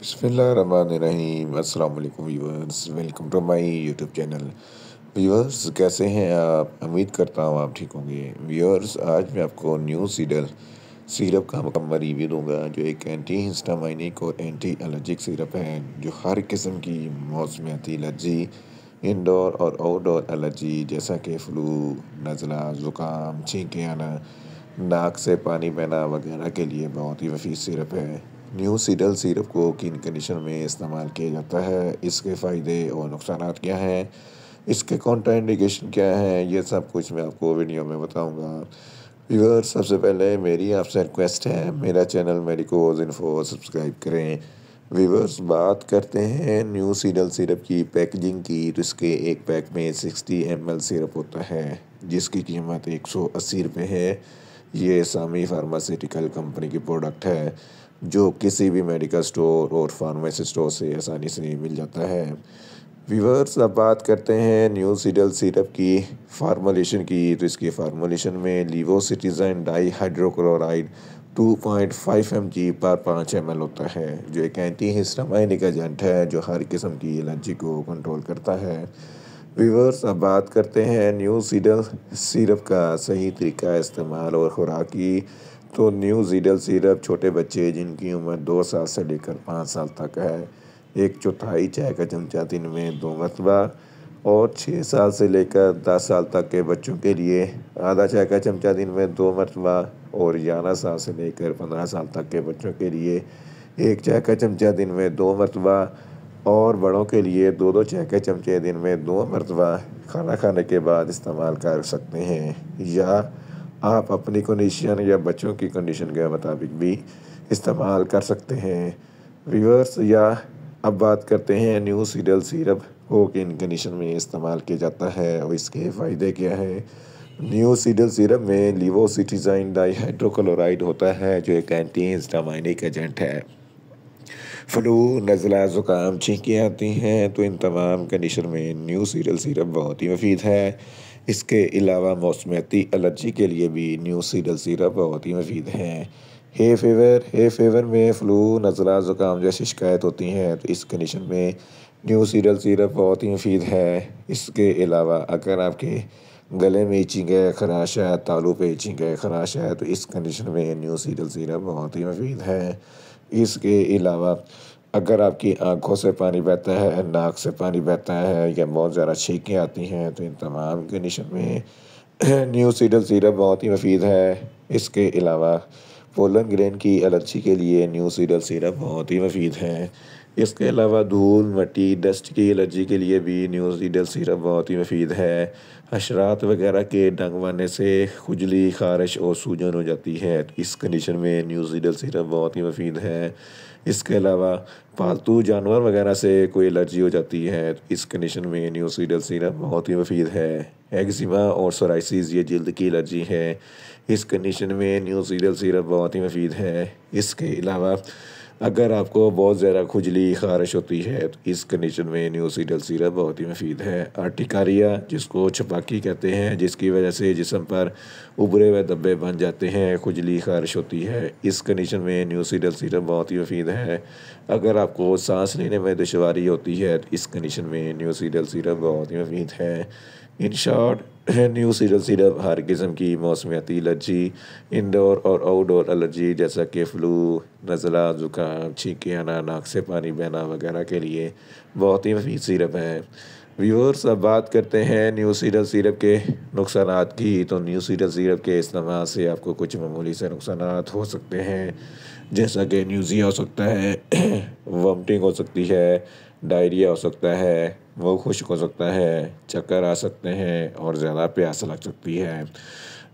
बिस्मिल्लाहिर्रहमानिर्रहीम। अस्सलाम वालेकुम viewers, welcome to my YouTube channel. Viewers, कैसे हैं आप? उम्मीद करता हूँ आप ठीक होंगे। व्यूअर्स, आज मैं आपको न्यू सीडल सिरप का मुकम्मल रिव्यू दूंगा, जो एक एंटी हिस्टामाइनिक और एंटी एलर्जिक सिरप है, जो हर किस्म की मौसमियाती एलर्जी, इंडोर और आउटडोर एलर्जी जैसा कि फ्लू, नज़ला, ज़ुकाम, छींकें आना, नाक से पानी बहना वगैरह के लिए बहुत ही मुफीद सिरप है। न्यू सीडल सिरप को किन कंडीशन में इस्तेमाल किया जाता है, इसके फ़ायदे और नुकसानात क्या हैं, इसके कॉन्ट्रा इंडिकेशन क्या है, ये सब कुछ मैं आपको वीडियो में बताऊंगा। व्यूअर्स, सबसे पहले मेरी आपसे रिक्वेस्ट है, मेरा चैनल मेडिकोज इन्फो सब्सक्राइब करें। व्यूअर्स, बात करते हैं न्यू सीडल सिरप की पैकेजिंग की, तो इसके एक पैक में 60 ml सिरप होता है, जिसकी कीमत 180 रुपये है। ये सामी फार्मास्यूटिकल कंपनी की प्रोडक्ट है, जो किसी भी मेडिकल स्टोर और फार्मेसी स्टोर से आसानी से मिल जाता है। व्यूअर्स, अब बात करते हैं न्यू सीडल सिरप की फार्मूलेशन की, तो इसकी फार्मूलेशन में लीवोसिटिज़न डाई हाइड्रोक्लोराइड 2.5 mg पर 5 ml होता है, जो एक एंटी हिस्टामाइनिक एजेंट है, जो हर किस्म की एलर्जी को कंट्रोल करता है। व्यूअर्स, अब बात करते हैं न्यू सीडल सिरप का सही तरीका इस्तेमाल और खुराकी। तो न्यू सीडल सिरप छोटे बच्चे जिनकी उम्र 2 साल से लेकर 5 साल तक है, 1/4 चाय का चमचा दिन में 2 मरतबा, और 6 साल से लेकर 10 साल तक के बच्चों के लिए आधा चाय का चमचा दिन में 2 मरतबा, और 11 साल से लेकर 15 साल तक के बच्चों के लिए 1 चाय का चमचा दिन में 2 मरतबा, और बड़ों के लिए 2-2 चाय के चमचे दिन में 2 मरतबा खाना खाने के बाद इस्तेमाल कर सकते हैं, या आप अपनी कंडीशन या बच्चों की कंडीशन के मुताबिक भी इस्तेमाल कर सकते हैं। व्यूअर्स, या अब बात करते हैं न्यू सीडल सिरप को किन कंडीशन में इस्तेमाल किया जाता है और इसके फ़ायदे क्या हैं। न्यू सीडल सिरप में लीवोसिटिज़ाइन डाइहाइड्रोक्लोराइड होता है, जो एक एंटी हिस्टामाइनिक एजेंट है। फ्लू, नज़ला, ज़ुकाम, छींकें आती हैं, तो इन तमाम कंडीशन में न्यू सीडल सिरप बहुत ही मुफीद है। इसके अलावा मौसमियाती एलर्जी के लिए भी न्यू सीडल सिरप बहुत ही मुफीद है। हे फेवर में फ़्लू, नज़ला, ज़ुकाम जैसी शिकायत होती हैं, तो इस कंडीशन में न्यू सीडल सिरप बहुत ही मुफीद है। इसके अलावा अगर आपके गले में इचिंग है, खराश है, तालू पे इचिंग है, खराश है, तो इस कंडीशन में न्यू सीडल सिरप बहुत ही मुफीद है। इसके अलावा अगर आपकी आंखों से पानी बहता है, नाक से पानी बहता है, या बहुत ज़्यादा छींकें आती हैं, तो इन तमाम कंडीशन में न्यू सीडल सिरप बहुत ही मुफीद है। इसके अलावा पोलन ग्रेन की एलर्जी के लिए न्यू सीडल सिरप बहुत ही मुफीद है। इसके अलावा धूल, मिट्टी, डस्ट की एलर्जी के लिए भी न्यू सीडल सिरप बहुत ही मुफीद है। हशरात वगैरह के डंगवाने से खुजली, खारिश और सूजन हो जाती है, तो इस कंडीशन में न्यू सीडल सिरप बहुत ही मुफीद है। इसके अलावा पालतू जानवर वगैरह से कोई एलर्जी हो जाती है, तो इस कंडीशन में न्यू सीडल सिरप बहुत ही मुफीद है। एक्जिमा और सोराइसिस, ये जल्द की एलर्जी है, इस कंडीशन में न्यू सीडल सिरप बहुत ही मुफीद है। इसके अलावा अगर आपको बहुत ज़्यादा खुजली, खारिश होती है, तो इस कंडीशन में न्यू सीडल सिरप बहुत ही मुफीद है। अर्टिकारिया, जिसको छपाकी कहते हैं, जिसकी वजह से जिस्म पर उभरे हुए धब्बे बन जाते हैं, खुजली, खारिश होती है, इस कंडीशन में न्यू सीडल सिरप बहुत ही मुफीद है। अगर आपको सांस लेने में दुश्वारी होती है, तो इस कंडीशन में न्यू सीडल सिरप बहुत ही मुफीद है। इन शॉर्ट, न्यू सीडल सिरप हर किस्म की मौसमियाती एलर्जी, इंडोर और आउटडोर एलर्जी जैसा कि फ्लू, नज़ला, ज़ुकाम, छींकें आना, नाक से पानी बहना वगैरह के लिए बहुत ही मुफीद सिरप है। व्यूअर्स, अब बात करते हैं न्यू सीडल सिरप के नुकसानात की। तो न्यू सीडल सिरप के इस्तेमाल से आपको कुछ मामूली से नुकसानात हो सकते हैं, जैसा कि न्यूज़िया हो सकता है, वॉमिटिंग हो सकती है, डायरिया हो सकता है, मुँह खुश्क हो सकता है, चक्कर आ सकते हैं, और ज़्यादा प्यास लग सकती है।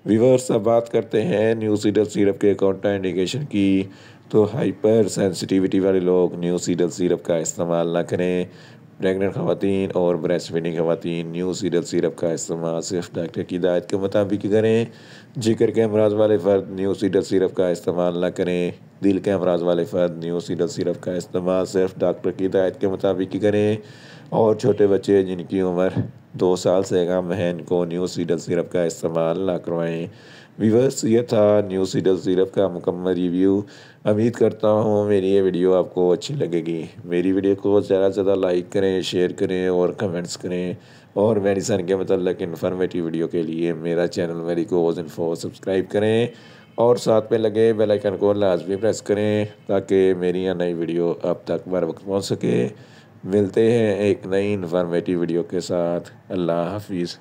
व्यूअर्स, अब बात करते हैं न्यू सीडल सिरप के कॉन्ट्रा इंडिकेशन की। तो हाइपर सेंसिटिविटी वाले लोग न्यू सीडल सिरप का इस्तेमाल ना करें। प्रेग्नेंट ख़वातीन और ब्रेस्ट फीडिंग ख़वातीन न्यू सीडल सिरप का इस्तेमाल सिर्फ डॉक्टर की हिदायत के मुताबिक ही करें। जिगर के अमराज वाले फ़र्द न्यू सीडल सिरप का इस्तेमाल ना करें। दिल के अमराज वाले फ़र्द न्यू सीडल सिरप का इस्तेमाल सिर्फ डॉक्टर की हिदायत के मुताबिक ही करें। और छोटे बच्चे जिनकी उम्र 2 साल से कम है, इनको न्यू सीडल सिरप का इस्तेमाल ना करवाएं। व्यूअर्स, ये था न्यू सीडल सिरप का मुकम्मल रिव्यू। उम्मीद करता हूँ मेरी ये वीडियो आपको अच्छी लगेगी। मेरी वीडियो को ज़्यादा से ज़्यादा लाइक करें, शेयर करें और कमेंट्स करें। और मेडिसन के मतलब इन्फॉर्मेटिव वीडियो के लिए मेरा चैनल मेडिकोज इन्फो सब्सक्राइब करें और साथ में लगे बेल आइकन को लाजमी प्रेस करें ताकि मेरी यह नई वीडियो अब तक बर वक्त पहुँच सके। मिलते हैं एक नई इन्फॉर्मेटिव वीडियो के साथ। अल्लाह हाफिज़।